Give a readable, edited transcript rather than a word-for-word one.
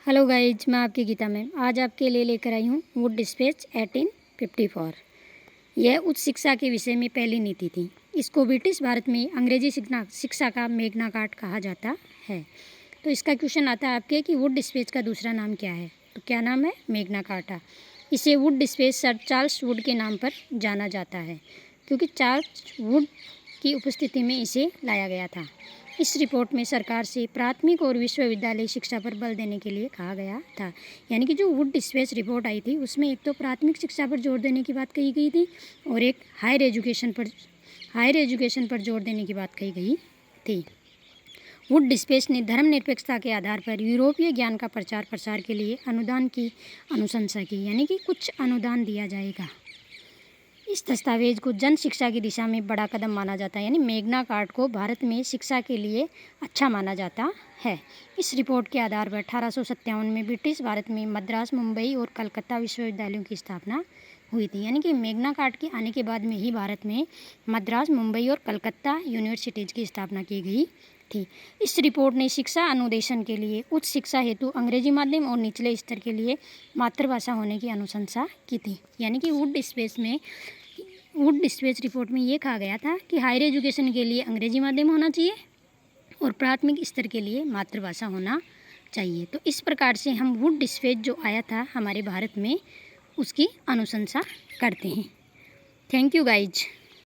Hello guys, मैं आपकी Gita ma'am आज आपके लिए लेकर आई हूँ वुड डिस्पैच 1854। यह उच्च शिक्षा के विषय में पहली नीति थी। इसको ब्रिटिश भारत में अंग्रेजी शिक्षा का मैग्ना कार्टा कहा जाता है। तो इसका क्वेश्चन आता है आपके कि वुड डिस्पैच का दूसरा नाम क्या है। तो क्या नाम है? Magna Carta. इसे Wood dispatch sir Charles Wood के नाम पर जाना जाता है, क्योंकि चार्ल्स वुड की उपस्थिति में इसे लाया गया था। इस रिपोर्ट में सरकार से प्राथमिक और विश्वविद्यालय शिक्षा पर बल देने के लिए कहा गया था। यानी कि जो वुड डिस्पैच रिपोर्ट आई थी उसमें एक तो प्राथमिक शिक्षा पर जोर देने की बात कही गई थी और एक हायर एजुकेशन पर जोर देने की बात कही गई थी। वुड डिस्पैच ने धर्मनिरपेक्षता के आधार पर यूरोपीय ज्ञान का प्रचार प्रसार के लिए अनुदान की अनुशंसा की, यानी कि कुछ अनुदान दिया जाएगा। इस दस्तावेज को जन शिक्षा की दिशा में बड़ा कदम माना जाता है। यानी मैग्ना कार्टा को भारत में शिक्षा के लिए अच्छा माना जाता है। इस रिपोर्ट के आधार पर 1857 में ब्रिटिश भारत में मद्रास, मुंबई और कलकत्ता विश्वविद्यालयों की स्थापना हुई थी। यानी कि मैग्ना कार्टा के आने के बाद में ही भारत में मद्रास, मुंबई और कलकत्ता यूनिवर्सिटीज़ की स्थापना की गई थी। इस रिपोर्ट ने शिक्षा अनुदेशन के लिए उच्च शिक्षा हेतु अंग्रेजी माध्यम और निचले स्तर के लिए मातृभाषा होने की अनुशंसा की थी। यानी कि वुड डिस्पैच रिपोर्ट में ये कहा गया था कि हायर एजुकेशन के लिए अंग्रेजी माध्यम होना चाहिए और प्राथमिक स्तर के लिए मातृभाषा होना चाहिए। तो इस प्रकार से हम वुड डिस्पैच जो आया था हमारे भारत में उसकी अनुशंसा करते हैं। Thank you guys.